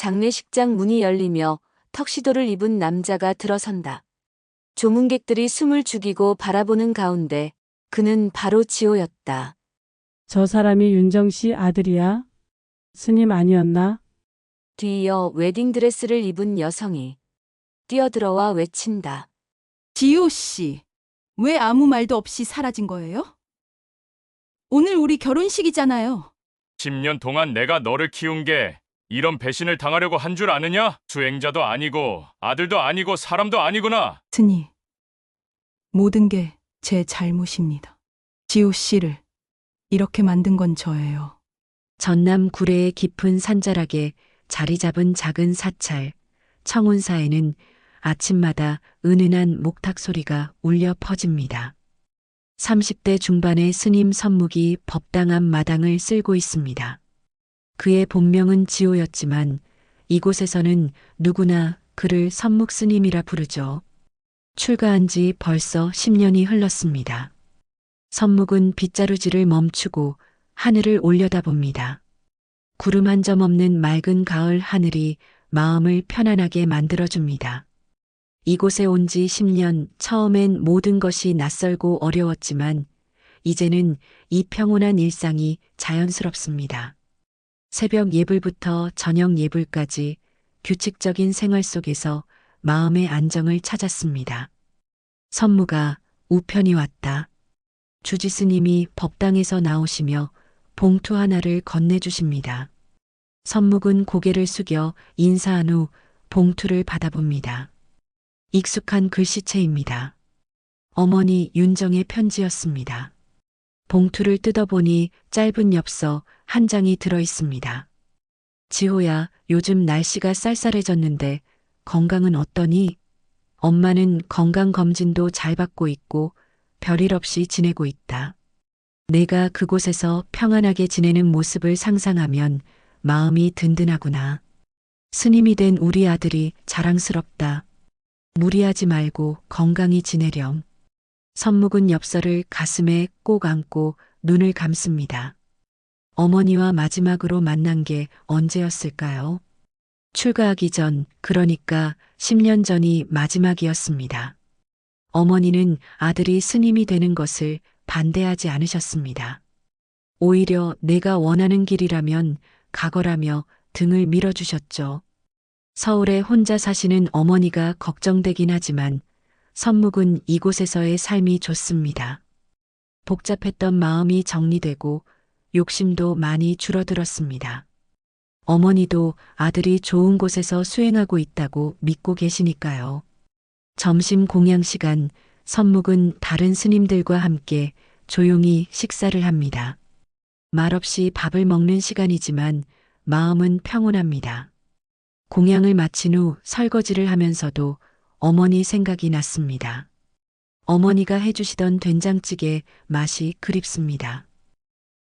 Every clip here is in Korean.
장례식장 문이 열리며 턱시도를 입은 남자가 들어선다. 조문객들이 숨을 죽이고 바라보는 가운데 그는 바로 지호였다. 저 사람이 윤정 씨 아들이야? 스님 아니었나? 뒤이어 웨딩드레스를 입은 여성이 뛰어들어와 외친다. 지호 씨, 왜 아무 말도 없이 사라진 거예요? 오늘 우리 결혼식이잖아요. 10년 동안 내가 너를 키운 게 이런 배신을 당하려고 한 줄 아느냐? 수행자도 아니고 아들도 아니고 사람도 아니구나. 스님, 모든 게 제 잘못입니다. 지호 씨를 이렇게 만든 건 저예요. 전남 구례의 깊은 산자락에 자리 잡은 작은 사찰, 청운사에는 아침마다 은은한 목탁 소리가 울려 퍼집니다. 30대 중반의 스님 선묵이 법당 앞 마당을 쓸고 있습니다. 그의 본명은 지호였지만 이곳에서는 누구나 그를 선묵 스님이라 부르죠. 출가한 지 벌써 10년이 흘렀습니다. 선묵은 빗자루질을 멈추고 하늘을 올려다봅니다. 구름 한 점 없는 맑은 가을 하늘이 마음을 편안하게 만들어줍니다. 이곳에 온 지 10년, 처음엔 모든 것이 낯설고 어려웠지만 이제는 이 평온한 일상이 자연스럽습니다. 새벽 예불부터 저녁 예불까지 규칙적인 생활 속에서 마음의 안정을 찾았습니다. 선무가 우편이 왔다. 주지스님이 법당에서 나오시며 봉투 하나를 건네주십니다. 선묵은 고개를 숙여 인사한 후 봉투를 받아봅니다. 익숙한 글씨체입니다. 어머니 윤정의 편지였습니다. 봉투를 뜯어보니 짧은 엽서 한 장이 들어있습니다. 지호야, 요즘 날씨가 쌀쌀해졌는데 건강은 어떠니? 엄마는 건강검진도 잘 받고 있고 별일 없이 지내고 있다. 내가 그곳에서 평안하게 지내는 모습을 상상하면 마음이 든든하구나. 스님이 된 우리 아들이 자랑스럽다. 무리하지 말고 건강히 지내렴. 선묵은 엽서를 가슴에 꼭 안고 눈을 감습니다. 어머니와 마지막으로 만난 게 언제였을까요? 출가하기 전, 그러니까 10년 전이 마지막이었습니다. 어머니는 아들이 스님이 되는 것을 반대하지 않으셨습니다. 오히려 내가 원하는 길이라면 가거라며 등을 밀어주셨죠. 서울에 혼자 사시는 어머니가 걱정되긴 하지만 선묵은 이곳에서의 삶이 좋습니다. 복잡했던 마음이 정리되고 욕심도 많이 줄어들었습니다. 어머니도 아들이 좋은 곳에서 수행하고 있다고 믿고 계시니까요. 점심 공양 시간, 선묵은 다른 스님들과 함께 조용히 식사를 합니다. 말없이 밥을 먹는 시간이지만 마음은 평온합니다. 공양을 마친 후 설거지를 하면서도 어머니 생각이 났습니다. 어머니가 해주시던 된장찌개 맛이 그립습니다.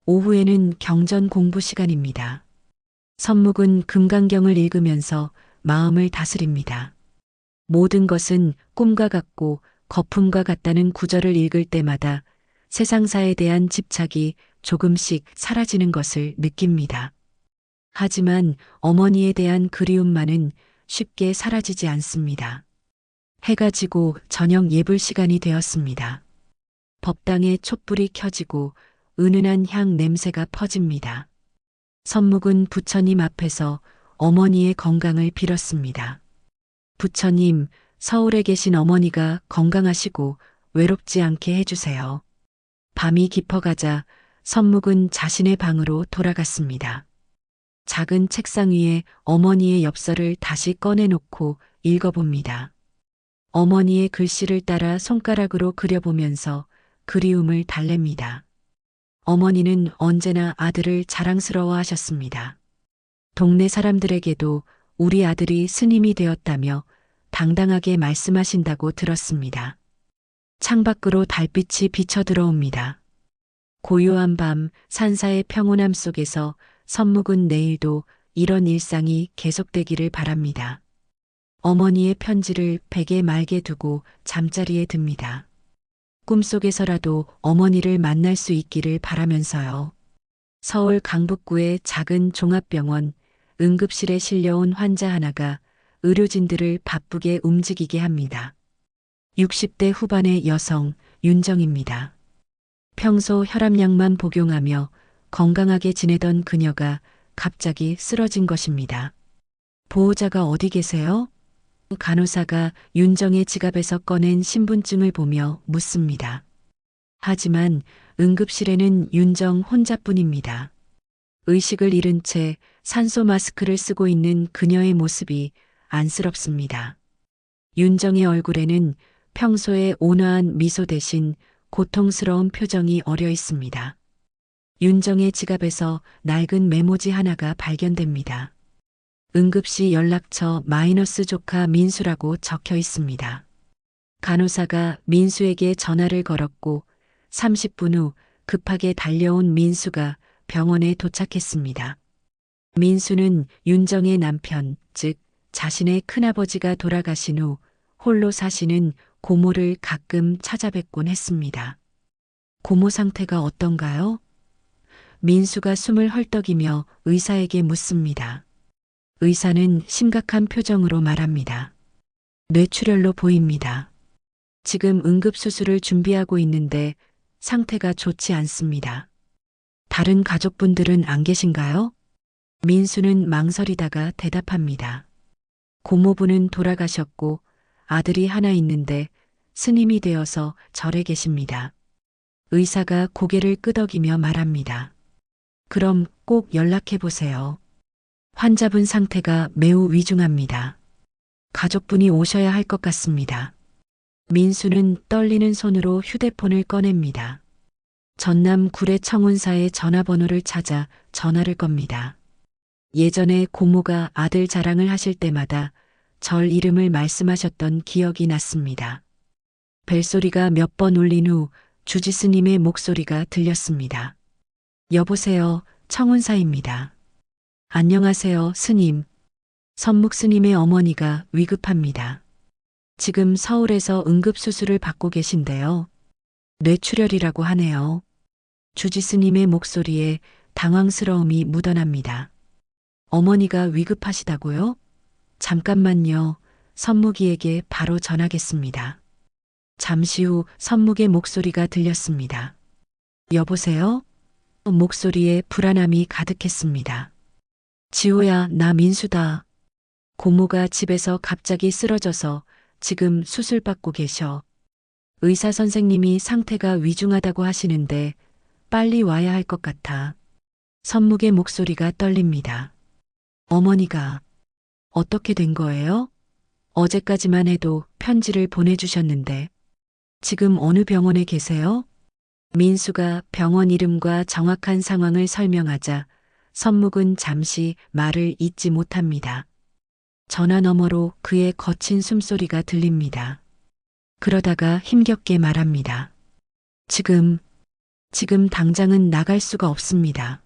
오후에는 경전 공부 시간입니다. 선묵은 금강경을 읽으면서 마음을 다스립니다. 모든 것은 꿈과 같고 거품과 같다는 구절을 읽을 때마다 세상사에 대한 집착이 조금씩 사라지는 것을 느낍니다. 하지만 어머니에 대한 그리움만은 쉽게 사라지지 않습니다. 해가 지고 저녁 예불 시간이 되었습니다. 법당에 촛불이 켜지고 은은한 향 냄새가 퍼집니다. 선묵은 부처님 앞에서 어머니의 건강을 빌었습니다. 부처님, 서울에 계신 어머니가 건강하시고 외롭지 않게 해주세요. 밤이 깊어가자 선묵은 자신의 방으로 돌아갔습니다. 작은 책상 위에 어머니의 엽서를 다시 꺼내놓고 읽어봅니다. 어머니의 글씨를 따라 손가락으로 그려보면서 그리움을 달랩니다. 어머니는 언제나 아들을 자랑스러워하셨습니다. 동네 사람들에게도 우리 아들이 스님이 되었다며 당당하게 말씀하신다고 들었습니다. 창밖으로 달빛이 비쳐 들어옵니다. 고요한 밤 산사의 평온함 속에서 선묵은 내일도 이런 일상이 계속되기를 바랍니다. 어머니의 편지를 베개 말게 두고 잠자리에 듭니다. 꿈속에서라도 어머니를 만날 수 있기를 바라면서요. 서울 강북구의 작은 종합병원, 응급실에 실려온 환자 하나가 의료진들을 바쁘게 움직이게 합니다. 60대 후반의 여성 윤정입니다. 평소 혈압약만 복용하며 건강하게 지내던 그녀가 갑자기 쓰러진 것입니다. 보호자가 어디 계세요? 간호사가 윤정의 지갑에서 꺼낸 신분증을 보며 묻습니다. 하지만 응급실에는 윤정 혼자뿐입니다. 의식을 잃은 채 산소 마스크를 쓰고 있는 그녀의 모습이 안쓰럽습니다. 윤정의 얼굴에는 평소의 온화한 미소 대신 고통스러운 표정이 어려 있습니다. 윤정의 지갑에서 낡은 메모지 하나가 발견됩니다. 응급시 연락처 마이너스 조카 민수라고 적혀 있습니다. 간호사가 민수에게 전화를 걸었고 30분 후 급하게 달려온 민수가 병원에 도착했습니다. 민수는 윤정의 남편, 즉 자신의 큰아버지가 돌아가신 후 홀로 사시는 고모를 가끔 찾아뵙곤 했습니다. 고모 상태가 어떤가요? 민수가 숨을 헐떡이며 의사에게 묻습니다. 의사는 심각한 표정으로 말합니다. 뇌출혈로 보입니다. 지금 응급수술을 준비하고 있는데 상태가 좋지 않습니다. 다른 가족분들은 안 계신가요? 민수는 망설이다가 대답합니다. 고모부는 돌아가셨고 아들이 하나 있는데 스님이 되어서 절에 계십니다. 의사가 고개를 끄덕이며 말합니다. 그럼 꼭 연락해 보세요. 환자분 상태가 매우 위중합니다. 가족분이 오셔야 할 것 같습니다. 민수는 떨리는 손으로 휴대폰을 꺼냅니다. 전남 구례 청운사의 전화번호를 찾아 전화를 겁니다. 예전에 고모가 아들 자랑을 하실 때마다 절 이름을 말씀하셨던 기억이 났습니다. 벨소리가 몇 번 울린 후 주지스님의 목소리가 들렸습니다. 여보세요, 청운사입니다. 안녕하세요, 스님. 선묵 스님의 어머니가 위급합니다. 지금 서울에서 응급수술을 받고 계신데요. 뇌출혈이라고 하네요. 주지스님의 목소리에 당황스러움이 묻어납니다. 어머니가 위급하시다고요? 잠깐만요. 선묵이에게 바로 전하겠습니다. 잠시 후 선묵의 목소리가 들렸습니다. 여보세요? 목소리에 불안함이 가득했습니다. 지호야, 나 민수다. 고모가 집에서 갑자기 쓰러져서 지금 수술받고 계셔. 의사 선생님이 상태가 위중하다고 하시는데 빨리 와야 할 것 같아. 선묵의 목소리가 떨립니다. 어머니가 어떻게 된 거예요? 어제까지만 해도 편지를 보내주셨는데 지금 어느 병원에 계세요? 민수가 병원 이름과 정확한 상황을 설명하자 선묵은 잠시 말을 잇지 못합니다. 전화 너머로 그의 거친 숨소리가 들립니다. 그러다가 힘겹게 말합니다. 지금 당장은 나갈 수가 없습니다.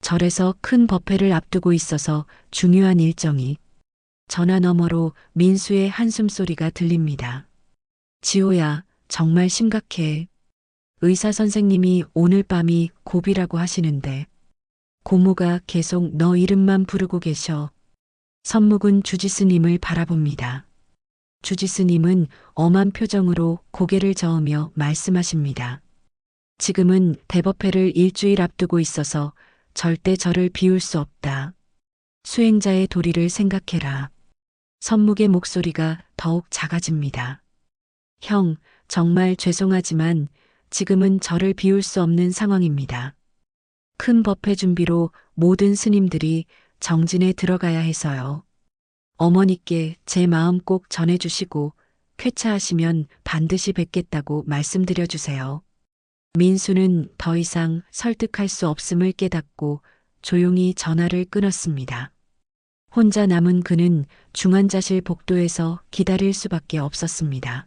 절에서 큰 법회를 앞두고 있어서 중요한 일정이. 전화 너머로 민수의 한숨소리가 들립니다. 지호야, 정말 심각해. 의사 선생님이 오늘 밤이 고비라고 하시는데 고모가 계속 너 이름만 부르고 계셔. 선묵은 주지스님을 바라봅니다. 주지스님은 엄한 표정으로 고개를 저으며 말씀하십니다. 지금은 대법회를 일주일 앞두고 있어서 절대 저를 비울 수 없다. 수행자의 도리를 생각해라. 선묵의 목소리가 더욱 작아집니다. 형, 정말 죄송하지만 지금은 저를 비울 수 없는 상황입니다. 큰 법회 준비로 모든 스님들이 정진에 들어가야 해서요. 어머니께 제 마음 꼭 전해주시고 쾌차하시면 반드시 뵙겠다고 말씀드려 주세요. 민수는 더 이상 설득할 수 없음을 깨닫고 조용히 전화를 끊었습니다. 혼자 남은 그는 중환자실 복도에서 기다릴 수밖에 없었습니다.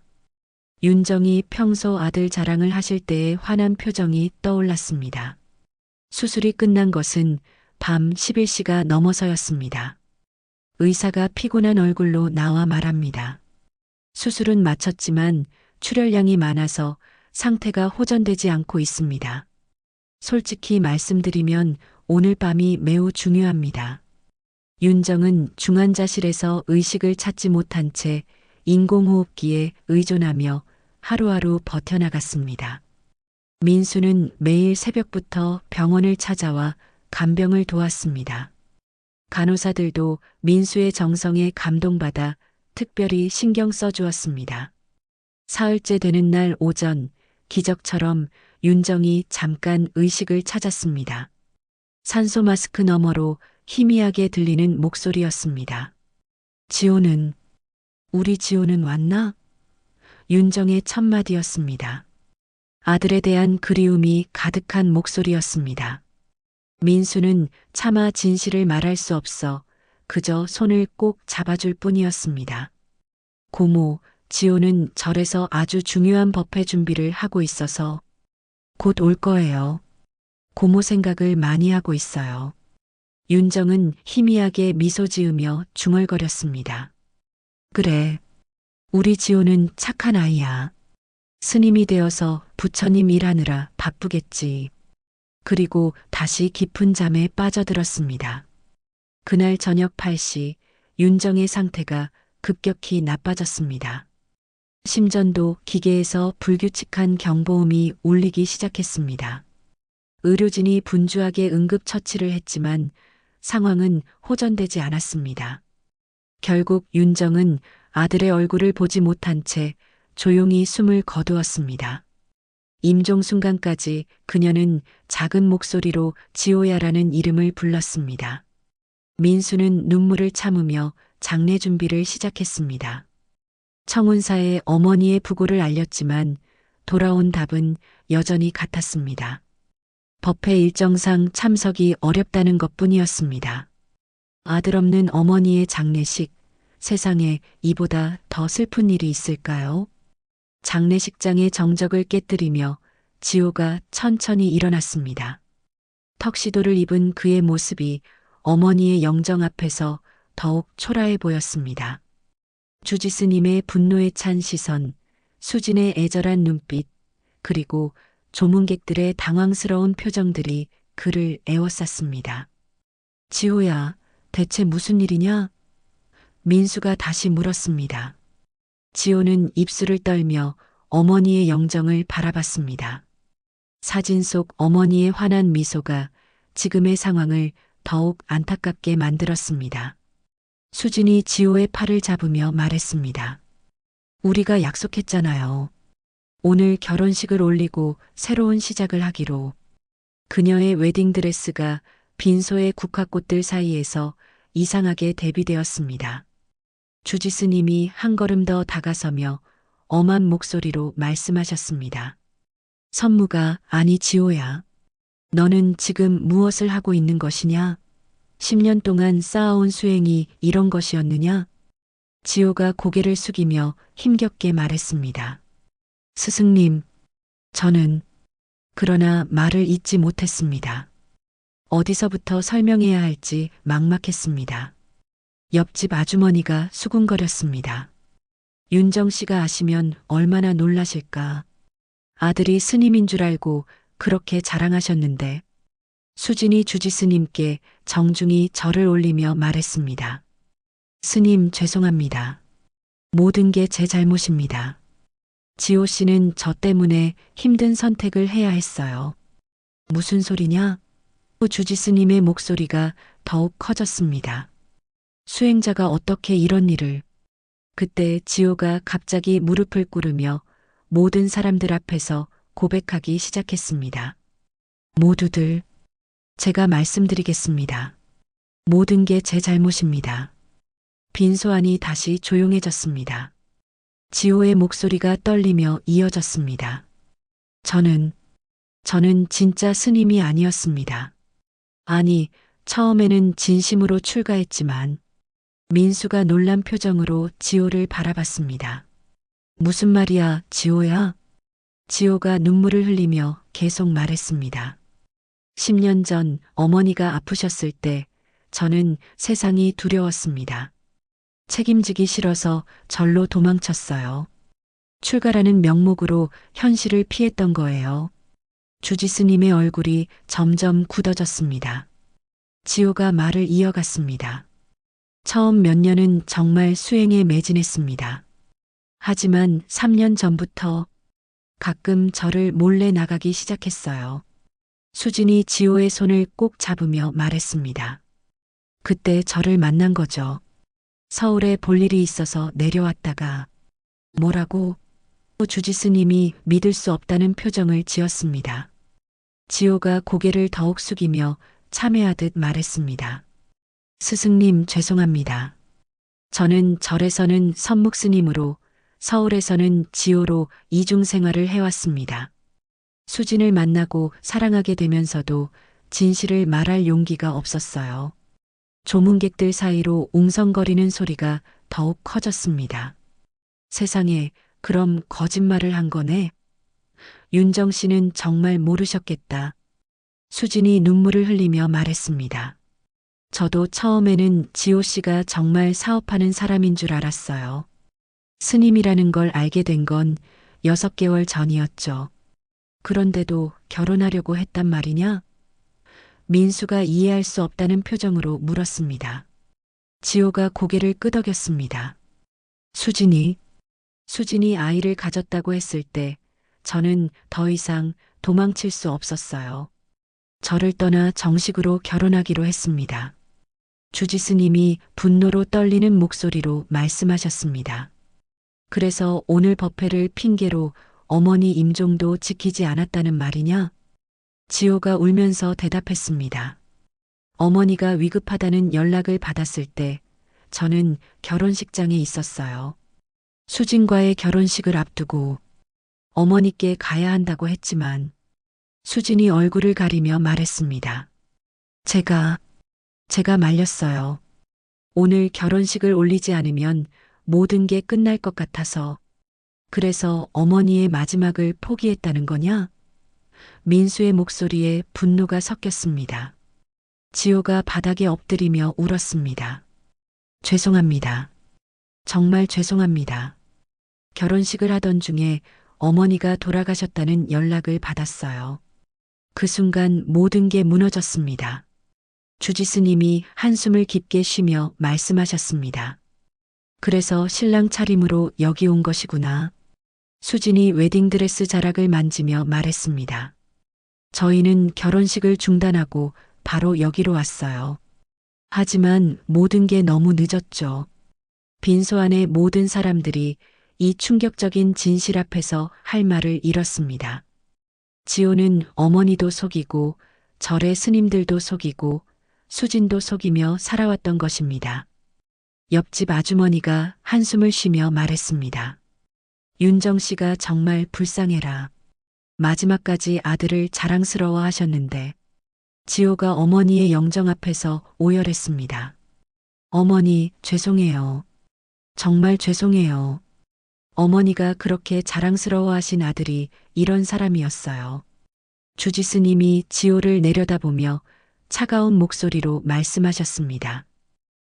윤정이 평소 아들 자랑을 하실 때의 환한 표정이 떠올랐습니다. 수술이 끝난 것은 밤 11시가 넘어서였습니다. 의사가 피곤한 얼굴로 나와 말합니다. 수술은 마쳤지만 출혈량이 많아서 상태가 호전되지 않고 있습니다. 솔직히 말씀드리면 오늘 밤이 매우 중요합니다. 윤정은 중환자실에서 의식을 찾지 못한 채 인공호흡기에 의존하며 하루하루 버텨나갔습니다. 민수는 매일 새벽부터 병원을 찾아와 간병을 도왔습니다. 간호사들도 민수의 정성에 감동받아 특별히 신경 써주었습니다. 사흘째 되는 날 오전, 기적처럼 윤정이 잠깐 의식을 찾았습니다. 산소 마스크 너머로 희미하게 들리는 목소리였습니다. 지호는, 우리 지호는 왔나? 윤정의 첫 마디였습니다. 아들에 대한 그리움이 가득한 목소리였습니다. 민수는 차마 진실을 말할 수 없어 그저 손을 꼭 잡아줄 뿐이었습니다. 고모, 지호는 절에서 아주 중요한 법회 준비를 하고 있어서 곧 올 거예요. 고모 생각을 많이 하고 있어요. 윤정은 희미하게 미소 지으며 중얼거렸습니다. 그래, 우리 지호는 착한 아이야. 스님이 되어서 부처님 일하느라 바쁘겠지. 그리고 다시 깊은 잠에 빠져들었습니다. 그날 저녁 8시 윤정의 상태가 급격히 나빠졌습니다. 심전도 기계에서 불규칙한 경보음이 울리기 시작했습니다. 의료진이 분주하게 응급처치를 했지만 상황은 호전되지 않았습니다. 결국 윤정은 아들의 얼굴을 보지 못한 채 조용히 숨을 거두었습니다. 임종 순간까지 그녀는 작은 목소리로 지호야라는 이름을 불렀습니다. 민수는 눈물을 참으며 장례 준비를 시작했습니다. 청운사에 어머니의 부고를 알렸지만 돌아온 답은 여전히 같았습니다. 법회 일정상 참석이 어렵다는 것뿐이었습니다. 아들 없는 어머니의 장례식, 세상에 이보다 더 슬픈 일이 있을까요? 장례식장의 정적을 깨뜨리며 지호가 천천히 일어났습니다. 턱시도를 입은 그의 모습이 어머니의 영정 앞에서 더욱 초라해 보였습니다. 주지스님의 분노에 찬 시선, 수진의 애절한 눈빛, 그리고 조문객들의 당황스러운 표정들이 그를 에워쌌습니다. 지호야, 대체 무슨 일이냐? 민수가 다시 물었습니다. 지호는 입술을 떨며 어머니의 영정을 바라봤습니다. 사진 속 어머니의 환한 미소가 지금의 상황을 더욱 안타깝게 만들었습니다. 수진이 지호의 팔을 잡으며 말했습니다. 우리가 약속했잖아요. 오늘 결혼식을 올리고 새로운 시작을 하기로. 그녀의 웨딩드레스가 빈소의 국화꽃들 사이에서 이상하게 대비되었습니다. 주지스님이 한 걸음 더 다가서며 엄한 목소리로 말씀하셨습니다. 선무가, 아니 지호야. 너는 지금 무엇을 하고 있는 것이냐? 10년 동안 쌓아온 수행이 이런 것이었느냐? 지호가 고개를 숙이며 힘겹게 말했습니다. 스승님, 저는 그러나 말을 잇지 못했습니다. 어디서부터 설명해야 할지 막막했습니다. 옆집 아주머니가 수군거렸습니다. 윤정 씨가 아시면 얼마나 놀라실까. 아들이 스님인 줄 알고 그렇게 자랑하셨는데. 수진이 주지스님께 정중히 절을 올리며 말했습니다. 스님 죄송합니다. 모든 게 제 잘못입니다. 지호 씨는 저 때문에 힘든 선택을 해야 했어요. 무슨 소리냐? 주지스님의 목소리가 더욱 커졌습니다. 수행자가 어떻게 이런 일을. 그때 지호가 갑자기 무릎을 꿇으며 모든 사람들 앞에서 고백하기 시작했습니다. 모두들, 제가 말씀드리겠습니다. 모든 게 제 잘못입니다. 빈소 안이 다시 조용해졌습니다. 지호의 목소리가 떨리며 이어졌습니다. 저는 진짜 스님이 아니었습니다. 아니, 처음에는 진심으로 출가했지만. 민수가 놀란 표정으로 지호를 바라봤습니다. 무슨 말이야, 지호야? 지호가 눈물을 흘리며 계속 말했습니다. 10년 전 어머니가 아프셨을 때 저는 세상이 두려웠습니다. 책임지기 싫어서 절로 도망쳤어요. 출가라는 명목으로 현실을 피했던 거예요. 주지스님의 얼굴이 점점 굳어졌습니다. 지호가 말을 이어갔습니다. 처음 몇 년은 정말 수행에 매진했습니다. 하지만 3년 전부터 가끔 저를 몰래 나가기 시작했어요. 수진이 지호의 손을 꼭 잡으며 말했습니다. 그때 저를 만난 거죠. 서울에 볼 일이 있어서 내려왔다가 뭐라고? 주지스님이 믿을 수 없다는 표정을 지었습니다. 지호가 고개를 더욱 숙이며 참회하듯 말했습니다. 스승님 죄송합니다. 저는 절에서는 선묵스님으로 서울에서는 지호로 이중 생활을 해왔습니다. 수진을 만나고 사랑하게 되면서도 진실을 말할 용기가 없었어요. 조문객들 사이로 웅성거리는 소리가 더욱 커졌습니다. 세상에, 그럼 거짓말을 한 거네? 윤정 씨는 정말 모르셨겠다. 수진이 눈물을 흘리며 말했습니다. 저도 처음에는 지호 씨가 정말 사업하는 사람인 줄 알았어요. 스님이라는 걸 알게 된 건 6개월 전이었죠. 그런데도 결혼하려고 했단 말이냐? 민수가 이해할 수 없다는 표정으로 물었습니다. 지호가 고개를 끄덕였습니다. 수진이 아이를 가졌다고 했을 때 저는 더 이상 도망칠 수 없었어요. 저를 떠나 정식으로 결혼하기로 했습니다. 주지스님이 분노로 떨리는 목소리로 말씀하셨습니다. 그래서 오늘 법회를 핑계로 어머니 임종도 지키지 않았다는 말이냐? 지호가 울면서 대답했습니다. 어머니가 위급하다는 연락을 받았을 때 저는 결혼식장에 있었어요. 수진과의 결혼식을 앞두고 어머니께 가야 한다고 했지만 수진이 얼굴을 가리며 말했습니다. 제가 말렸어요. 오늘 결혼식을 올리지 않으면 모든 게 끝날 것 같아서. 그래서 어머니의 마지막을 포기했다는 거냐? 민수의 목소리에 분노가 섞였습니다. 지호가 바닥에 엎드리며 울었습니다. 죄송합니다. 정말 죄송합니다. 결혼식을 하던 중에 어머니가 돌아가셨다는 연락을 받았어요. 그 순간 모든 게 무너졌습니다. 주지스님이 한숨을 깊게 쉬며 말씀하셨습니다. 그래서 신랑 차림으로 여기 온 것이구나. 수진이 웨딩드레스 자락을 만지며 말했습니다. 저희는 결혼식을 중단하고 바로 여기로 왔어요. 하지만 모든 게 너무 늦었죠. 빈소 안의 모든 사람들이 이 충격적인 진실 앞에서 할 말을 잃었습니다. 지호는 어머니도 속이고 절의 스님들도 속이고 수진도 속이며 살아왔던 것입니다. 옆집 아주머니가 한숨을 쉬며 말했습니다. 윤정 씨가 정말 불쌍해라. 마지막까지 아들을 자랑스러워 하셨는데 지호가 어머니의 영정 앞에서 오열했습니다. 어머니, 죄송해요. 정말 죄송해요. 어머니가 그렇게 자랑스러워하신 아들이 이런 사람이었어요. 주지스님이 지호를 내려다보며 차가운 목소리로 말씀하셨습니다.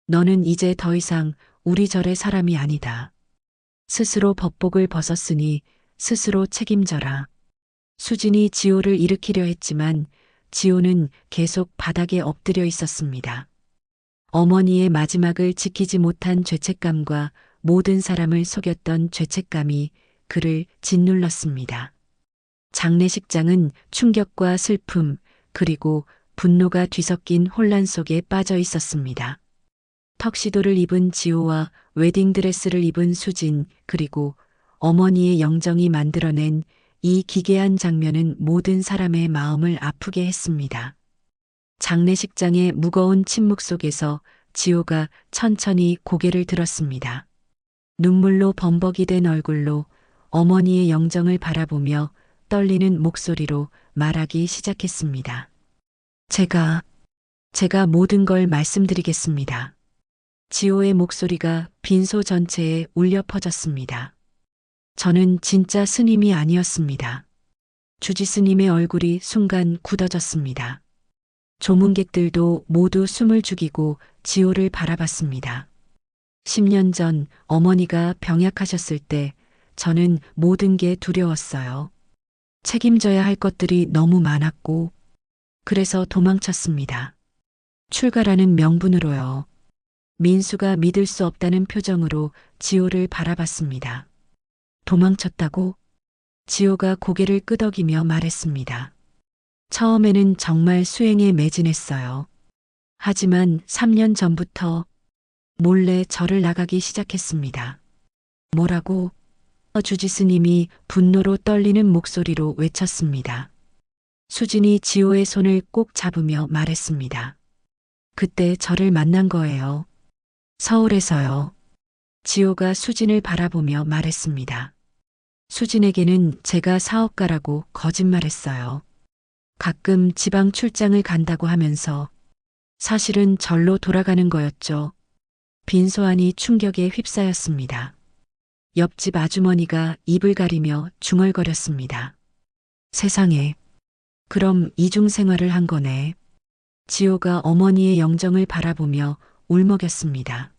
너는 이제 더 이상 우리 절의 사람이 아니다. 스스로 법복을 벗었으니 스스로 책임져라. 수진이 지호를 일으키려 했지만 지호는 계속 바닥에 엎드려 있었습니다. 어머니의 마지막을 지키지 못한 죄책감과 모든 사람을 속였던 죄책감이 그를 짓눌렀습니다. 장례식장은 충격과 슬픔 그리고 분노가 뒤섞인 혼란 속에 빠져 있었습니다. 턱시도를 입은 지호와 웨딩드레스를 입은 수진 그리고 어머니의 영정이 만들어낸 이 기괴한 장면은 모든 사람의 마음을 아프게 했습니다. 장례식장의 무거운 침묵 속에서 지호가 천천히 고개를 들었습니다. 눈물로 범벅이 된 얼굴로 어머니의 영정을 바라보며 떨리는 목소리로 말하기 시작했습니다. 제가 모든 걸 말씀드리겠습니다. 지호의 목소리가 빈소 전체에 울려 퍼졌습니다. 저는 진짜 스님이 아니었습니다. 주지스님의 얼굴이 순간 굳어졌습니다. 조문객들도 모두 숨을 죽이고 지호를 바라봤습니다. 10년 전 어머니가 병약하셨을 때 저는 모든 게 두려웠어요. 책임져야 할 것들이 너무 많았고 그래서 도망쳤습니다. 출가라는 명분으로요. 민수가 믿을 수 없다는 표정으로 지호를 바라봤습니다. 도망쳤다고? 지호가 고개를 끄덕이며 말했습니다. 처음에는 정말 수행에 매진했어요. 하지만 3년 전부터 몰래 절을 나가기 시작했습니다. 뭐라고? 주지스님이 분노로 떨리는 목소리로 외쳤습니다. 수진이 지호의 손을 꼭 잡으며 말했습니다. 그때 저를 만난 거예요. 서울에서요. 지호가 수진을 바라보며 말했습니다. 수진에게는 제가 사업가라고 거짓말했어요. 가끔 지방 출장을 간다고 하면서 사실은 절로 돌아가는 거였죠. 빈소안이 충격에 휩싸였습니다. 옆집 아주머니가 입을 가리며 중얼거렸습니다. 세상에, 그럼 이중생활을 한 거네. 지호가 어머니의 영정을 바라보며 울먹였습니다.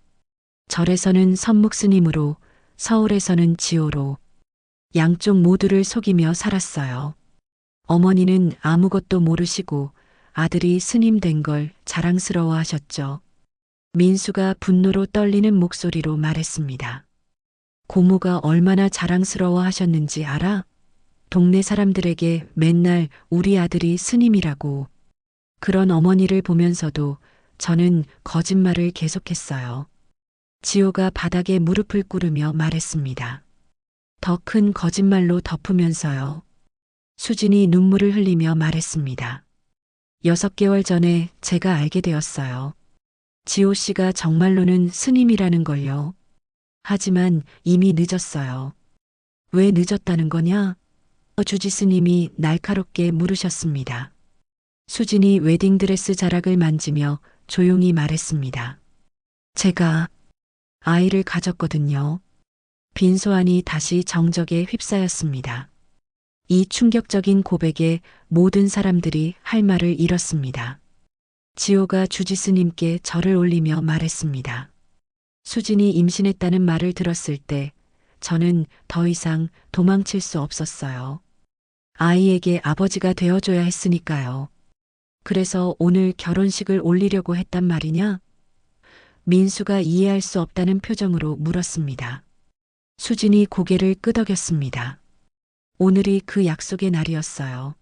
절에서는 선묵스님으로, 서울에서는 지호로 양쪽 모두를 속이며 살았어요. 어머니는 아무것도 모르시고 아들이 스님 된 걸 자랑스러워 하셨죠. 민수가 분노로 떨리는 목소리로 말했습니다. 고모가 얼마나 자랑스러워 하셨는지 알아? 동네 사람들에게 맨날 우리 아들이 스님이라고. 그런 어머니를 보면서도 저는 거짓말을 계속했어요. 지호가 바닥에 무릎을 꿇으며 말했습니다. 더 큰 거짓말로 덮으면서요. 수진이 눈물을 흘리며 말했습니다. 6개월 전에 제가 알게 되었어요. 지호 씨가 정말로는 스님이라는 걸요. 하지만 이미 늦었어요. 왜 늦었다는 거냐? 주지 스님이 날카롭게 물으셨습니다. 수진이 웨딩드레스 자락을 만지며 조용히 말했습니다. 제가 아이를 가졌거든요. 빈소안이 다시 정적에 휩싸였습니다. 이 충격적인 고백에 모든 사람들이 할 말을 잃었습니다. 지호가 주지스님께 절을 올리며 말했습니다. 수진이 임신했다는 말을 들었을 때 저는 더 이상 도망칠 수 없었어요. 아이에게 아버지가 되어줘야 했으니까요. 그래서 오늘 결혼식을 올리려고 했단 말이냐? 민수가 이해할 수 없다는 표정으로 물었습니다. 수진이 고개를 끄덕였습니다. 오늘이 그 약속의 날이었어요.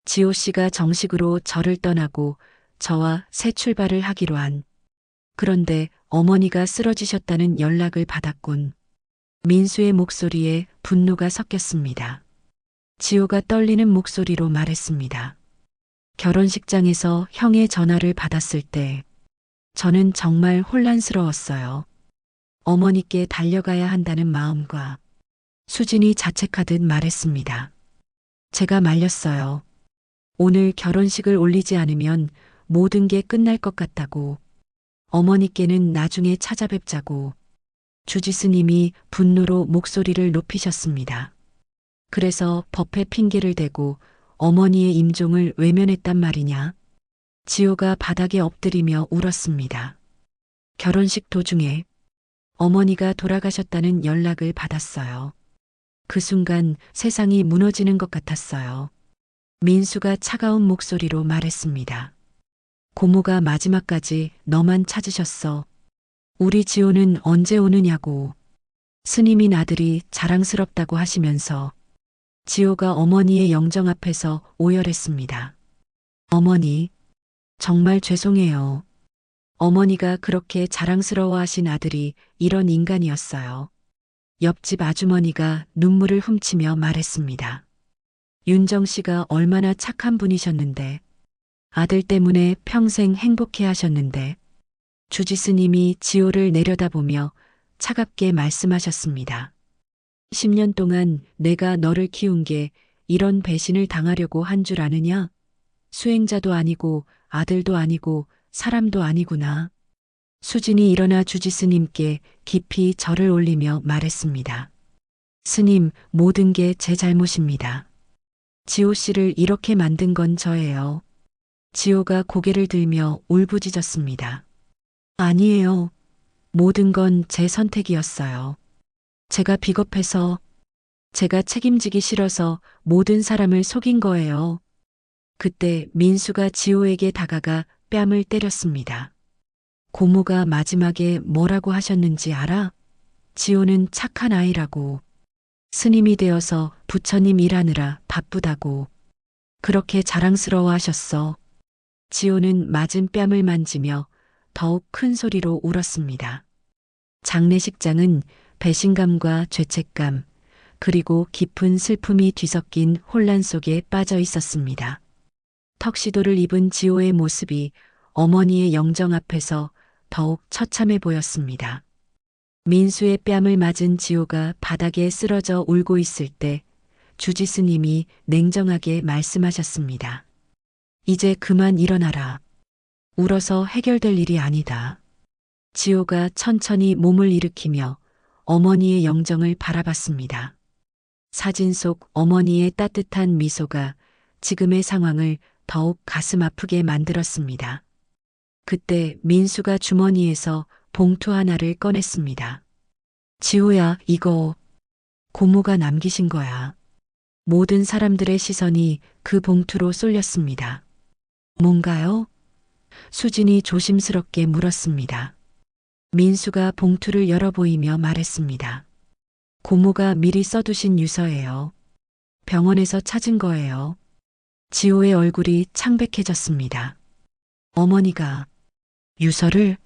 지호 씨가 정식으로 절을 떠나고 저와 새 출발을 하기로 한. 그런데 어머니가 쓰러지셨다는 연락을 받았군. 민수의 목소리에 분노가 섞였습니다. 지호가 떨리는 목소리로 말했습니다. 결혼식장에서 형의 전화를 받았을 때 저는 정말 혼란스러웠어요. 어머니께 달려가야 한다는 마음과 수진이 자책하듯 말했습니다. 제가 말렸어요. 오늘 결혼식을 올리지 않으면 모든 게 끝날 것 같다고. 어머니께는 나중에 찾아뵙자고. 주지스님이 분노로 목소리를 높이셨습니다. 그래서 법회 핑계를 대고 어머니의 임종을 외면했단 말이냐? 지호가 바닥에 엎드리며 울었습니다. 결혼식 도중에 어머니가 돌아가셨다는 연락을 받았어요. 그 순간 세상이 무너지는 것 같았어요. 민수가 차가운 목소리로 말했습니다. 고모가 마지막까지 너만 찾으셨어. 우리 지호는 언제 오느냐고. 스님인 아들이 자랑스럽다고 하시면서 지호가 어머니의 영정 앞에서 오열했습니다. 어머니, 정말 죄송해요. 어머니가 그렇게 자랑스러워하신 아들이 이런 인간이었어요. 옆집 아주머니가 눈물을 훔치며 말했습니다. 윤정 씨가 얼마나 착한 분이셨는데, 아들 때문에 평생 행복해 하셨는데, 주지스님이 지호를 내려다보며 차갑게 말씀하셨습니다. 10년 동안 내가 너를 키운 게 이런 배신을 당하려고 한 줄 아느냐? 수행자도 아니고 아들도 아니고 사람도 아니구나. 수진이 일어나 주지스님께 깊이 절을 올리며 말했습니다. 스님, 모든 게 제 잘못입니다. 지호 씨를 이렇게 만든 건 저예요. 지호가 고개를 들며 울부짖었습니다. 아니에요. 모든 건 제 선택이었어요. 제가 비겁해서, 제가 책임지기 싫어서 모든 사람을 속인 거예요. 그때 민수가 지호에게 다가가 뺨을 때렸습니다. 고모가 마지막에 뭐라고 하셨는지 알아? 지호는 착한 아이라고. 스님이 되어서 부처님 일하느라 바쁘다고. 그렇게 자랑스러워 하셨어. 지호는 맞은 뺨을 만지며 더욱 큰 소리로 울었습니다. 장례식장은 배신감과 죄책감, 그리고 깊은 슬픔이 뒤섞인 혼란 속에 빠져 있었습니다. 턱시도를 입은 지호의 모습이 어머니의 영정 앞에서 더욱 처참해 보였습니다. 민수의 뺨을 맞은 지호가 바닥에 쓰러져 울고 있을 때 주지 스님이 냉정하게 말씀하셨습니다. 이제 그만 일어나라. 울어서 해결될 일이 아니다. 지호가 천천히 몸을 일으키며 어머니의 영정을 바라봤습니다. 사진 속 어머니의 따뜻한 미소가 지금의 상황을 더욱 가슴 아프게 만들었습니다. 그때 민수가 주머니에서 봉투 하나를 꺼냈습니다. 지호야, 이거 고모가 남기신 거야. 모든 사람들의 시선이 그 봉투로 쏠렸습니다. 뭔가요? 수진이 조심스럽게 물었습니다. 민수가 봉투를 열어 보이며 말했습니다. 고모가 미리 써두신 유서예요. 병원에서 찾은 거예요. 지호의 얼굴이 창백해졌습니다. 어머니가 유서를?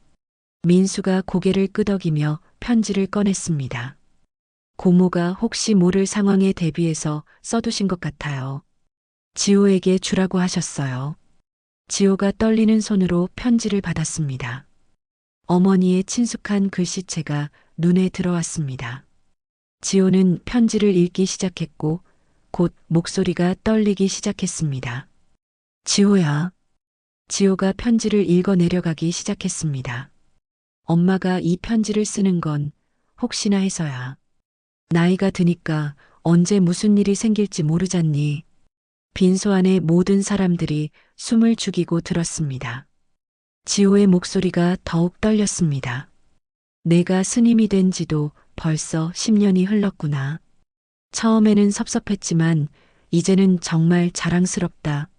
민수가 고개를 끄덕이며 편지를 꺼냈습니다. 고모가 혹시 모를 상황에 대비해서 써두신 것 같아요. 지호에게 주라고 하셨어요. 지호가 떨리는 손으로 편지를 받았습니다. 어머니의 친숙한 글씨체가 눈에 들어왔습니다. 지호는 편지를 읽기 시작했고 곧 목소리가 떨리기 시작했습니다. 지호야. 지호가 편지를 읽어 내려가기 시작했습니다. 엄마가 이 편지를 쓰는 건 혹시나 해서야. 나이가 드니까 언제 무슨 일이 생길지 모르잖니. 빈소 안의 모든 사람들이 숨을 죽이고 들었습니다. 지호의 목소리가 더욱 떨렸습니다. 내가 스님이 된 지도 벌써 10년이 흘렀구나. 처음에는 섭섭했지만 이제는 정말 자랑스럽다.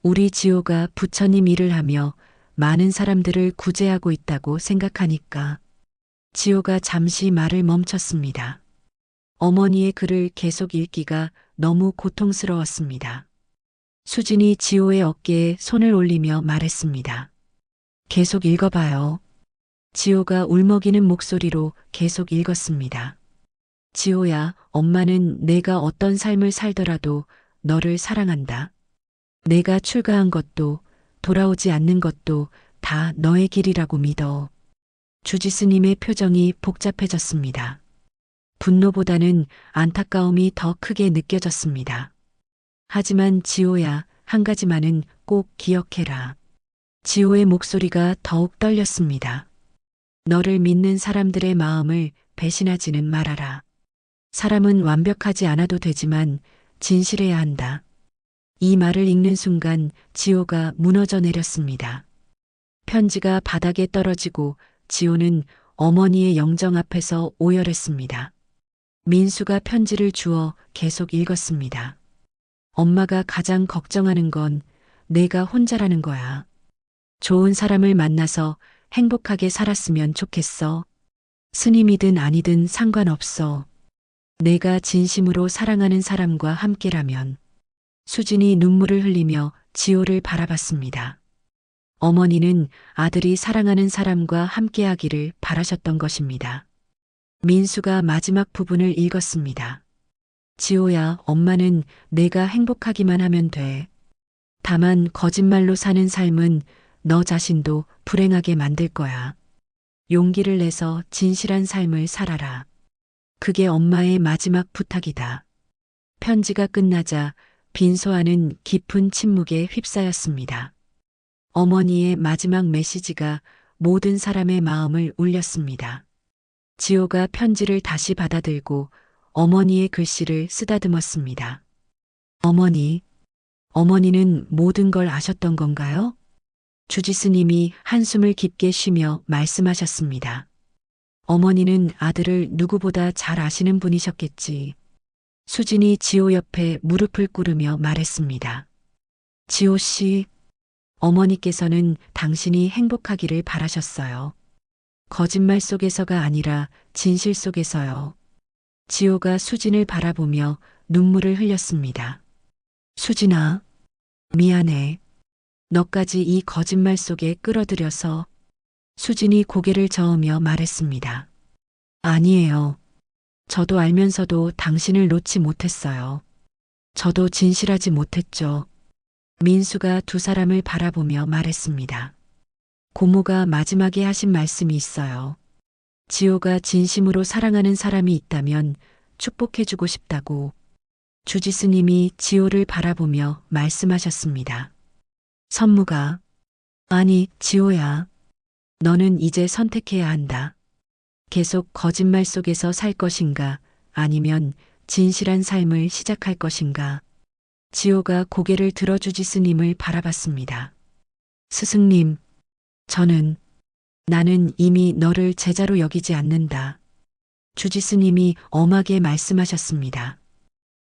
우리 지호가 부처님 일을 하며 많은 사람들을 구제하고 있다고 생각하니까. 지호가 잠시 말을 멈췄습니다. 어머니의 글을 계속 읽기가 너무 고통스러웠습니다. 수진이 지호의 어깨에 손을 올리며 말했습니다. 계속 읽어봐요. 지호가 울먹이는 목소리로 계속 읽었습니다. 지호야, 엄마는 내가 어떤 삶을 살더라도 너를 사랑한다. 내가 출가한 것도 돌아오지 않는 것도 다 너의 길이라고 믿어. 주지스님의 표정이 복잡해졌습니다. 분노보다는 안타까움이 더 크게 느껴졌습니다. 하지만 지호야, 한 가지만은 꼭 기억해라. 지호의 목소리가 더욱 떨렸습니다. 너를 믿는 사람들의 마음을 배신하지는 말아라. 사람은 완벽하지 않아도 되지만 진실해야 한다. 이 말을 읽는 순간 지호가 무너져 내렸습니다. 편지가 바닥에 떨어지고 지호는 어머니의 영정 앞에서 오열했습니다. 민수가 편지를 주워 계속 읽었습니다. 엄마가 가장 걱정하는 건 내가 혼자라는 거야. 좋은 사람을 만나서 행복하게 살았으면 좋겠어. 스님이든 아니든 상관없어. 내가 진심으로 사랑하는 사람과 함께라면. 수진이 눈물을 흘리며 지호를 바라봤습니다. 어머니는 아들이 사랑하는 사람과 함께하기를 바라셨던 것입니다. 민수가 마지막 부분을 읽었습니다. 지호야, 엄마는 내가 행복하기만 하면 돼. 다만 거짓말로 사는 삶은 너 자신도 불행하게 만들 거야. 용기를 내서 진실한 삶을 살아라. 그게 엄마의 마지막 부탁이다. 편지가 끝나자 빈소 안은 깊은 침묵에 휩싸였습니다. 어머니의 마지막 메시지가 모든 사람의 마음을 울렸습니다. 지호가 편지를 다시 받아들고 어머니의 글씨를 쓰다듬었습니다. 어머니는 모든 걸 아셨던 건가요? 주지스님이 한숨을 깊게 쉬며 말씀하셨습니다. 어머니는 아들을 누구보다 잘 아시는 분이셨겠지. 수진이 지호 옆에 무릎을 꿇으며 말했습니다. 지호 씨, 어머니께서는 당신이 행복하기를 바라셨어요. 거짓말 속에서가 아니라 진실 속에서요. 지호가 수진을 바라보며 눈물을 흘렸습니다. 수진아, 미안해. 너까지 이 거짓말 속에 끌어들여서. 수진이 고개를 저으며 말했습니다. 아니에요. 저도 알면서도 당신을 놓지 못했어요. 저도 진실하지 못했죠. 민수가 두 사람을 바라보며 말했습니다. 고모가 마지막에 하신 말씀이 있어요. 지호가 진심으로 사랑하는 사람이 있다면 축복해주고 싶다고. 주지스님이 지호를 바라보며 말씀하셨습니다. 선무가, 아니, 지호야. 너는 이제 선택해야 한다. 계속 거짓말 속에서 살 것인가, 아니면 진실한 삶을 시작할 것인가. 지호가 고개를 들어 주지스님을 바라봤습니다. 스승님, 나는 이미 너를 제자로 여기지 않는다. 주지스님이 엄하게 말씀하셨습니다.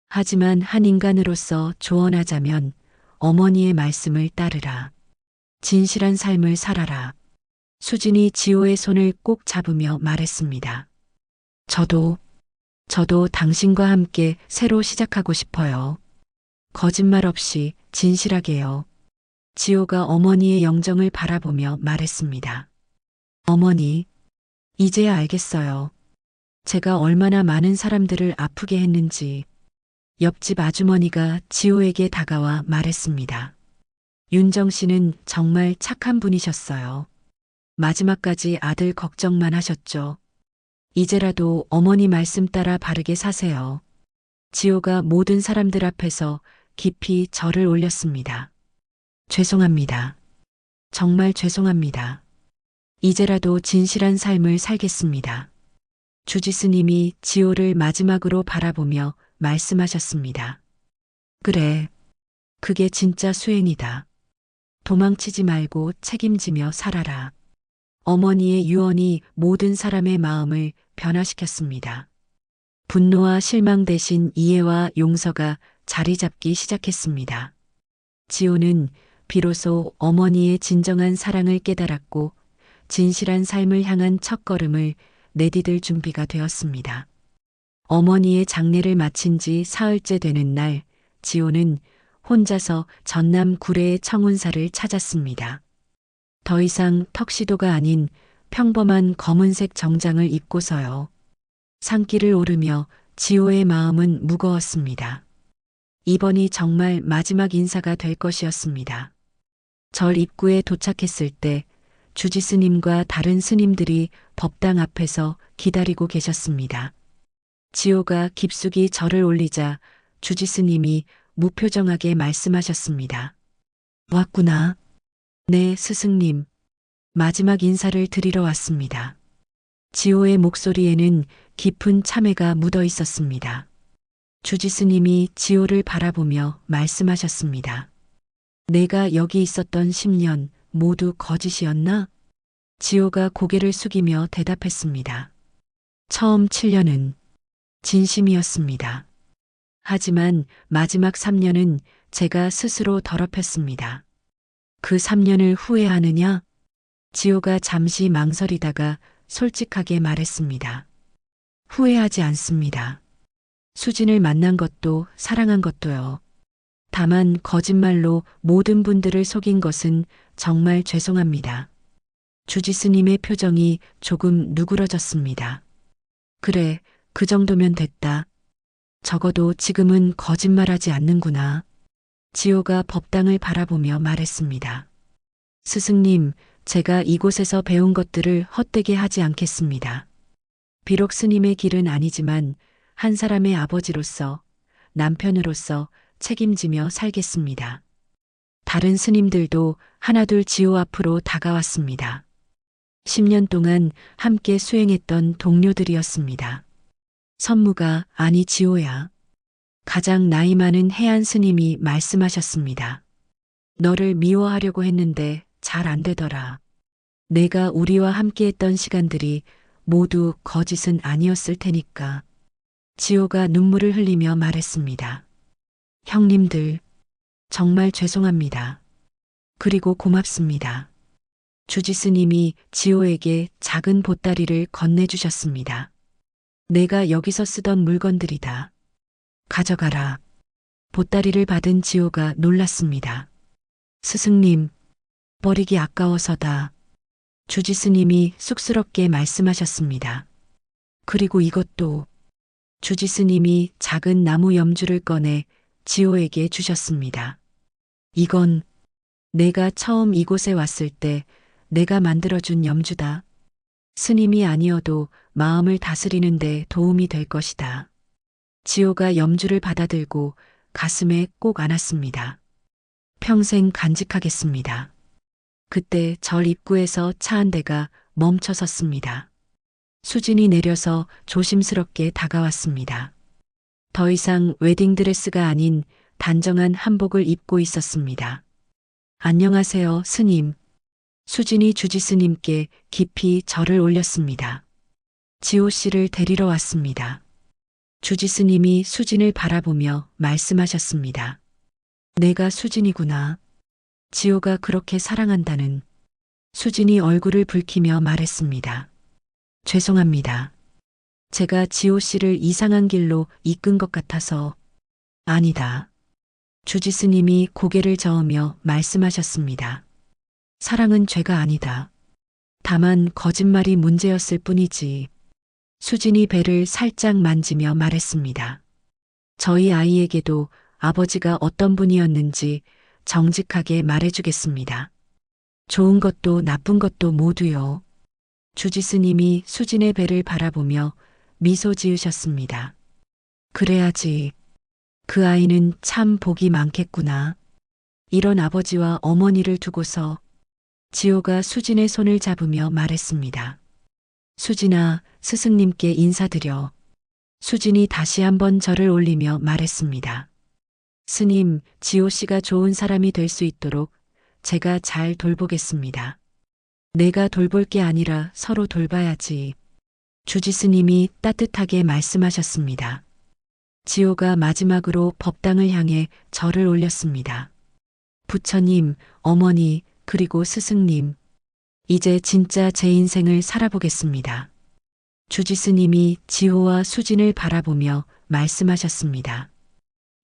하지만 한 인간으로서 조언하자면 어머니의 말씀을 따르라. 진실한 삶을 살아라. 수진이 지호의 손을 꼭 잡으며 말했습니다. 저도 당신과 함께 새로 시작하고 싶어요. 거짓말 없이 진실하게요. 지호가 어머니의 영정을 바라보며 말했습니다. 어머니, 이제야 알겠어요. 제가 얼마나 많은 사람들을 아프게 했는지. 옆집 아주머니가 지호에게 다가와 말했습니다. 윤정 씨는 정말 착한 분이셨어요. 마지막까지 아들 걱정만 하셨죠. 이제라도 어머니 말씀 따라 바르게 사세요. 지호가 모든 사람들 앞에서 깊이 절을 올렸습니다. 죄송합니다. 정말 죄송합니다. 이제라도 진실한 삶을 살겠습니다. 주지스님이 지호를 마지막으로 바라보며 말씀하셨습니다. 그래, 그게 진짜 수행이다. 도망치지 말고 책임지며 살아라. 어머니의 유언이 모든 사람의 마음을 변화시켰습니다. 분노와 실망 대신 이해와 용서가 자리 잡기 시작했습니다. 지호는 비로소 어머니의 진정한 사랑을 깨달았고 진실한 삶을 향한 첫걸음을 내디딜 준비가 되었습니다. 어머니의 장례를 마친 지 사흘째 되는 날, 지호는 혼자서 전남 구례의 청운사를 찾았습니다. 더 이상 턱시도가 아닌 평범한 검은색 정장을 입고서요. 산길을 오르며 지호의 마음은 무거웠습니다. 이번이 정말 마지막 인사가 될 것이었습니다. 절 입구에 도착했을 때 주지스님과 다른 스님들이 법당 앞에서 기다리고 계셨습니다. 지호가 깊숙이 절을 올리자 주지스님이 무표정하게 말씀하셨습니다. 왔구나. 네, 스승님. 마지막 인사를 드리러 왔습니다. 지호의 목소리에는 깊은 참회가 묻어 있었습니다. 주지스님이 지호를 바라보며 말씀하셨습니다. 내가 여기 있었던 10년 모두 거짓이었나? 지호가 고개를 숙이며 대답했습니다. 처음 7년은 진심이었습니다. 하지만 마지막 3년은 제가 스스로 더럽혔습니다. 그 3년을 후회하느냐? 지호가 잠시 망설이다가 솔직하게 말했습니다. 후회하지 않습니다. 수진을 만난 것도 사랑한 것도요. 다만 거짓말로 모든 분들을 속인 것은 정말 죄송합니다. 주지스님의 표정이 조금 누그러졌습니다. 그래, 그 정도면 됐다. 적어도 지금은 거짓말하지 않는구나. 지호가 법당을 바라보며 말했습니다. 스승님, 제가 이곳에서 배운 것들을 헛되게 하지 않겠습니다. 비록 스님의 길은 아니지만 한 사람의 아버지로서, 남편으로서 책임지며 살겠습니다. 다른 스님들도 하나둘 지호 앞으로 다가왔습니다. 10년 동안 함께 수행했던 동료들이었습니다. 선무가, 아니 지호야. 가장 나이 많은 해안 스님이 말씀하셨습니다. 너를 미워하려고 했는데 잘 안 되더라. 내가 우리와 함께했던 시간들이 모두 거짓은 아니었을 테니까. 지호가 눈물을 흘리며 말했습니다. 형님들, 정말 죄송합니다. 그리고 고맙습니다. 주지스님이 지호에게 작은 보따리를 건네주셨습니다. 내가 여기서 쓰던 물건들이다. 가져가라. 보따리를 받은 지호가 놀랐습니다. 스승님, 버리기 아까워서다. 주지스님이 쑥스럽게 말씀하셨습니다. 그리고 이것도. 주지스님이 작은 나무 염주를 꺼내 지호에게 주셨습니다. 이건 내가 처음 이곳에 왔을 때 내가 만들어준 염주다. 스님이 아니어도 마음을 다스리는 데 도움이 될 것이다. 지호가 염주를 받아들고 가슴에 꼭 안았습니다. 평생 간직하겠습니다. 그때 절 입구에서 차 한 대가 멈춰 섰습니다. 수진이 내려서 조심스럽게 다가왔습니다. 더 이상 웨딩드레스가 아닌 단정한 한복을 입고 있었습니다. 안녕하세요, 스님. 수진이 주지스님께 깊이 절을 올렸습니다. 지호 씨를 데리러 왔습니다. 주지스님이 수진을 바라보며 말씀하셨습니다. 내가 수진이구나. 지호가 그렇게 사랑한다는. 수진이 얼굴을 붉히며 말했습니다. 죄송합니다. 제가 지호 씨를 이상한 길로 이끈 것 같아서. 아니다. 주지스님이 고개를 저으며 말씀하셨습니다. 사랑은 죄가 아니다. 다만 거짓말이 문제였을 뿐이지. 수진이 배를 살짝 만지며 말했습니다. 저희 아이에게도 아버지가 어떤 분이었는지 정직하게 말해주겠습니다. 좋은 것도 나쁜 것도 모두요. 주지스님이 수진의 배를 바라보며 미소 지으셨습니다. 그래야지. 그 아이는 참 복이 많겠구나. 이런 아버지와 어머니를 두고서. 지호가 수진의 손을 잡으며 말했습니다. 수진아, 스승님께 인사드려. 수진이 다시 한번 절을 올리며 말했습니다. 스님, 지호 씨가 좋은 사람이 될 수 있도록 제가 잘 돌보겠습니다. 내가 돌볼 게 아니라 서로 돌봐야지. 주지스님이 따뜻하게 말씀하셨습니다. 지호가 마지막으로 법당을 향해 절을 올렸습니다. 부처님, 어머니, 그리고 스승님. 이제 진짜 제 인생을 살아보겠습니다. 주지스님이 지호와 수진을 바라보며 말씀하셨습니다.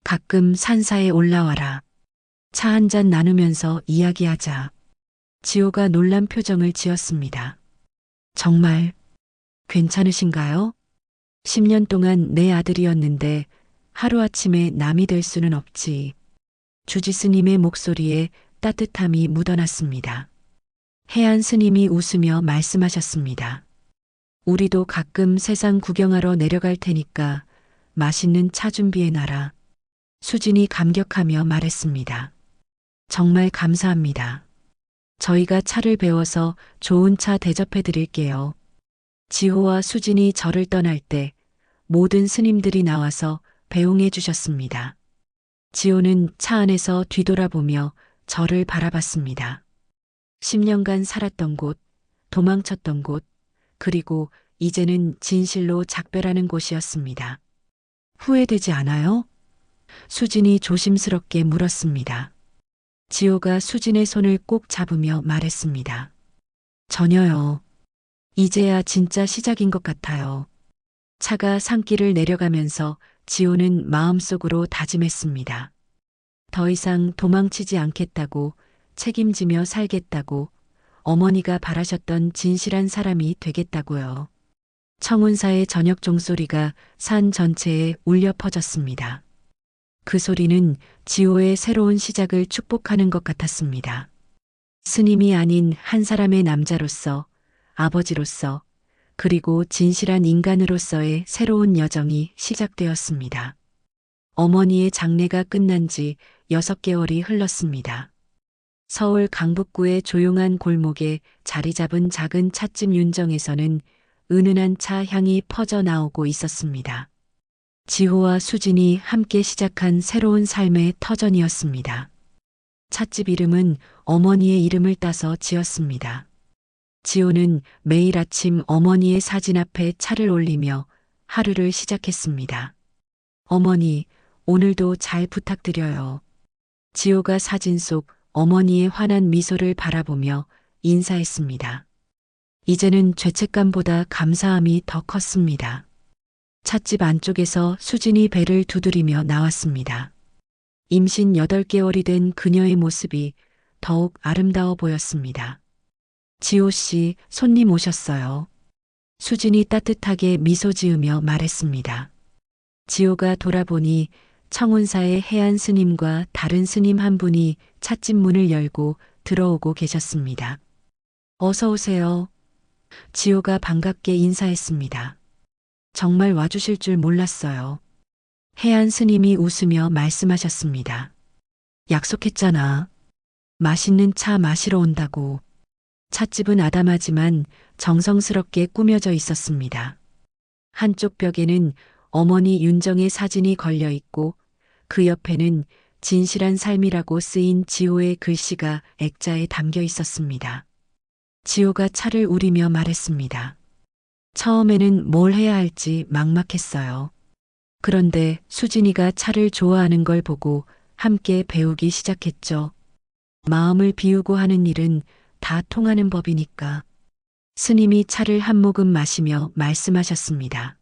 가끔 산사에 올라와라. 차 한 잔 나누면서 이야기하자. 지호가 놀란 표정을 지었습니다. 정말 괜찮으신가요? 10년 동안 내 아들이었는데 하루아침에 남이 될 수는 없지. 주지스님의 목소리에 따뜻함이 묻어났습니다. 해안 스님이 웃으며 말씀하셨습니다. 우리도 가끔 세상 구경하러 내려갈 테니까 맛있는 차 준비해놔라. 수진이 감격하며 말했습니다. 정말 감사합니다. 저희가 차를 배워서 좋은 차 대접해 드릴게요. 지호와 수진이 절을 떠날 때 모든 스님들이 나와서 배웅해 주셨습니다. 지호는 차 안에서 뒤돌아보며 절을 바라봤습니다. 10년간 살았던 곳, 도망쳤던 곳, 그리고 이제는 진실로 작별하는 곳이었습니다. 후회되지 않아요? 수진이 조심스럽게 물었습니다. 지호가 수진의 손을 꼭 잡으며 말했습니다. 전혀요. 이제야 진짜 시작인 것 같아요. 차가 산길을 내려가면서 지호는 마음속으로 다짐했습니다. 더 이상 도망치지 않겠다고, 책임지며 살겠다고, 어머니가 바라셨던 진실한 사람이 되겠다고요. 청운사의 저녁 종소리가 산 전체에 울려 퍼졌습니다. 그 소리는 지호의 새로운 시작을 축복하는 것 같았습니다. 스님이 아닌 한 사람의 남자로서, 아버지로서, 그리고 진실한 인간으로서의 새로운 여정이 시작되었습니다. 어머니의 장례가 끝난 지 6개월이 흘렀습니다. 서울 강북구의 조용한 골목에 자리 잡은 작은 찻집 윤정에서는 은은한 차 향이 퍼져 나오고 있었습니다. 지호와 수진이 함께 시작한 새로운 삶의 터전이었습니다. 찻집 이름은 어머니의 이름을 따서 지었습니다. 지호는 매일 아침 어머니의 사진 앞에 차를 올리며 하루를 시작했습니다. 어머니, 오늘도 잘 부탁드려요. 지호가 사진 속 어머니의 환한 미소를 바라보며 인사했습니다. 이제는 죄책감보다 감사함이 더 컸습니다. 찻집 안쪽에서 수진이 배를 두드리며 나왔습니다. 임신 8개월이 된 그녀의 모습이 더욱 아름다워 보였습니다. 지호 씨, 손님 오셨어요. 수진이 따뜻하게 미소 지으며 말했습니다. 지호가 돌아보니 청운사의 해안 스님과 다른 스님 한 분이 찻집 문을 열고 들어오고 계셨습니다. 어서 오세요. 지호가 반갑게 인사했습니다. 정말 와주실 줄 몰랐어요. 해안 스님이 웃으며 말씀하셨습니다. 약속했잖아. 맛있는 차 마시러 온다고. 찻집은 아담하지만 정성스럽게 꾸며져 있었습니다. 한쪽 벽에는 어머니 윤정의 사진이 걸려 있고 그 옆에는 진실한 삶이라고 쓰인 지호의 글씨가 액자에 담겨 있었습니다. 지호가 차를 우리며 말했습니다. 처음에는 뭘 해야 할지 막막했어요. 그런데 수진이가 차를 좋아하는 걸 보고 함께 배우기 시작했죠. 마음을 비우고 하는 일은 다 통하는 법이니까. 스님이 차를 한 모금 마시며 말씀하셨습니다.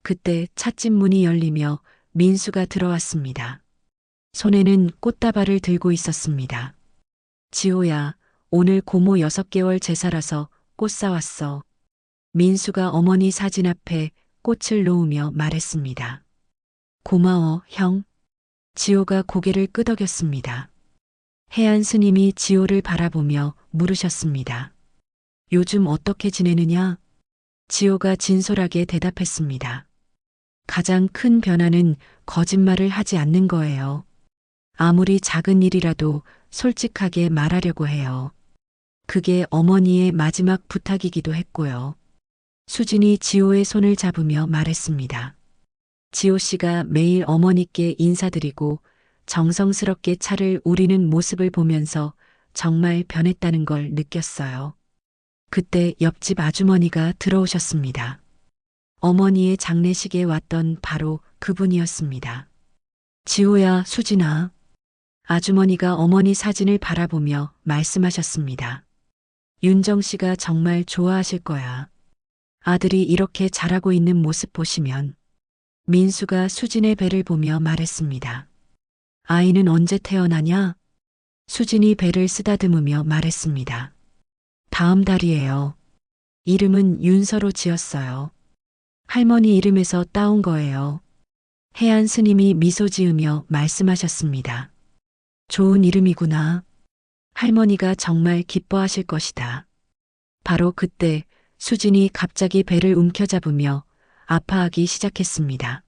그때 찻집 문이 열리며 민수가 들어왔습니다. 손에는 꽃다발을 들고 있었습니다. 지호야, 오늘 고모 6개월 제사라서 꽃 사왔어. 민수가 어머니 사진 앞에 꽃을 놓으며 말했습니다. 고마워, 형. 지호가 고개를 끄덕였습니다. 해안 스님이 지호를 바라보며 물으셨습니다. 요즘 어떻게 지내느냐? 지호가 진솔하게 대답했습니다. 가장 큰 변화는 거짓말을 하지 않는 거예요. 아무리 작은 일이라도 솔직하게 말하려고 해요. 그게 어머니의 마지막 부탁이기도 했고요. 수진이 지호의 손을 잡으며 말했습니다. 지호 씨가 매일 어머니께 인사드리고 정성스럽게 차를 우리는 모습을 보면서 정말 변했다는 걸 느꼈어요. 그때 옆집 아주머니가 들어오셨습니다. 어머니의 장례식에 왔던 바로 그분이었습니다. 지호야, 수진아. 아주머니가 어머니 사진을 바라보며 말씀하셨습니다. 윤정 씨가 정말 좋아하실 거야. 아들이 이렇게 자라고 있는 모습 보시면. 민수가 수진의 배를 보며 말했습니다. 아이는 언제 태어나냐? 수진이 배를 쓰다듬으며 말했습니다. 다음 달이에요. 이름은 윤서로 지었어요. 할머니 이름에서 따온 거예요. 해안 스님이 미소 지으며 말씀하셨습니다. 좋은 이름이구나. 할머니가 정말 기뻐하실 것이다. 바로 그때 수진이 갑자기 배를 움켜잡으며 아파하기 시작했습니다.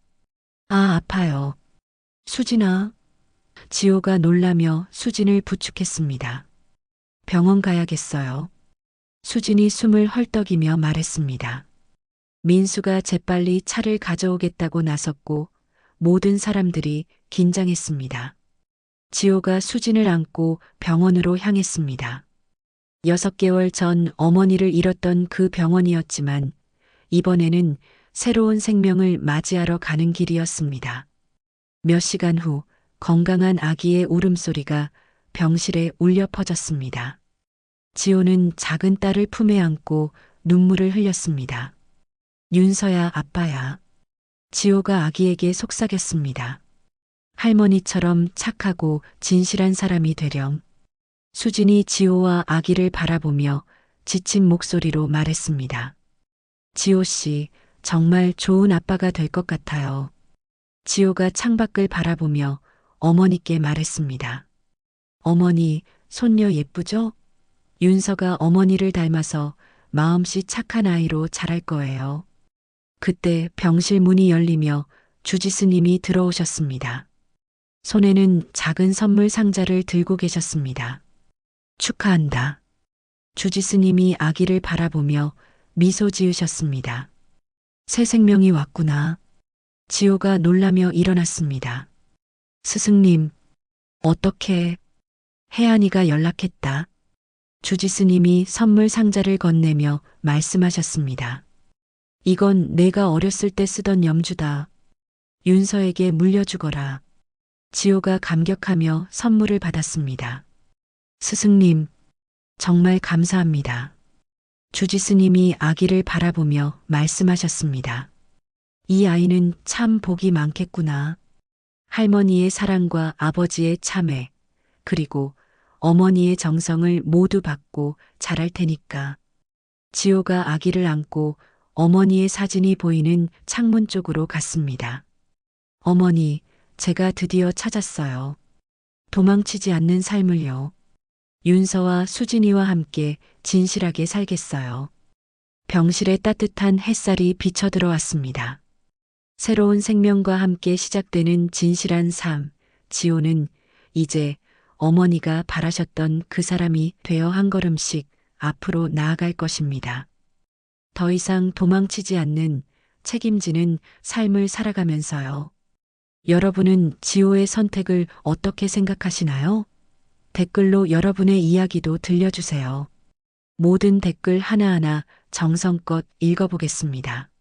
아, 아파요. 수진아. 지호가 놀라며 수진을 부축했습니다. 병원 가야겠어요. 수진이 숨을 헐떡이며 말했습니다. 민수가 재빨리 차를 가져오겠다고 나섰고 모든 사람들이 긴장했습니다. 지호가 수진을 안고 병원으로 향했습니다. 6개월 전 어머니를 잃었던 그 병원이었지만 이번에는 새로운 생명을 맞이하러 가는 길이었습니다. 몇 시간 후 건강한 아기의 울음소리가 병실에 울려 퍼졌습니다. 지호는 작은 딸을 품에 안고 눈물을 흘렸습니다. 윤서야, 아빠야. 지호가 아기에게 속삭였습니다. 할머니처럼 착하고 진실한 사람이 되렴. 수진이 지호와 아기를 바라보며 지친 목소리로 말했습니다. 지호 씨, 정말 좋은 아빠가 될 것 같아요. 지호가 창밖을 바라보며 어머니께 말했습니다. 어머니, 손녀 예쁘죠? 윤서가 어머니를 닮아서 마음씨 착한 아이로 자랄 거예요. 그때 병실 문이 열리며 주지스님이 들어오셨습니다. 손에는 작은 선물 상자를 들고 계셨습니다. 축하한다. 주지스님이 아기를 바라보며 미소 지으셨습니다. 새 생명이 왔구나. 지호가 놀라며 일어났습니다. 스승님, 어떻게? 혜안이가 연락했다. 주지스님이 선물 상자를 건네며 말씀하셨습니다. 이건 내가 어렸을 때 쓰던 염주다. 윤서에게 물려주거라. 지호가 감격하며 선물을 받았습니다. 스승님, 정말 감사합니다. 주지스님이 아기를 바라보며 말씀하셨습니다. 이 아이는 참 복이 많겠구나. 할머니의 사랑과 아버지의 참회, 그리고 어머니의 정성을 모두 받고 자랄 테니까. 지호가 아기를 안고 어머니의 사진이 보이는 창문 쪽으로 갔습니다. 어머니, 제가 드디어 찾았어요. 도망치지 않는 삶을요. 윤서와 수진이와 함께 진실하게 살겠어요. 병실에 따뜻한 햇살이 비쳐 들어왔습니다. 새로운 생명과 함께 시작되는 진실한 삶, 지호는 이제 어머니가 바라셨던 그 사람이 되어 한 걸음씩 앞으로 나아갈 것입니다. 더 이상 도망치지 않는 책임지는 삶을 살아가면서요. 여러분은 지호의 선택을 어떻게 생각하시나요? 댓글로 여러분의 이야기도 들려주세요. 모든 댓글 하나하나 정성껏 읽어보겠습니다.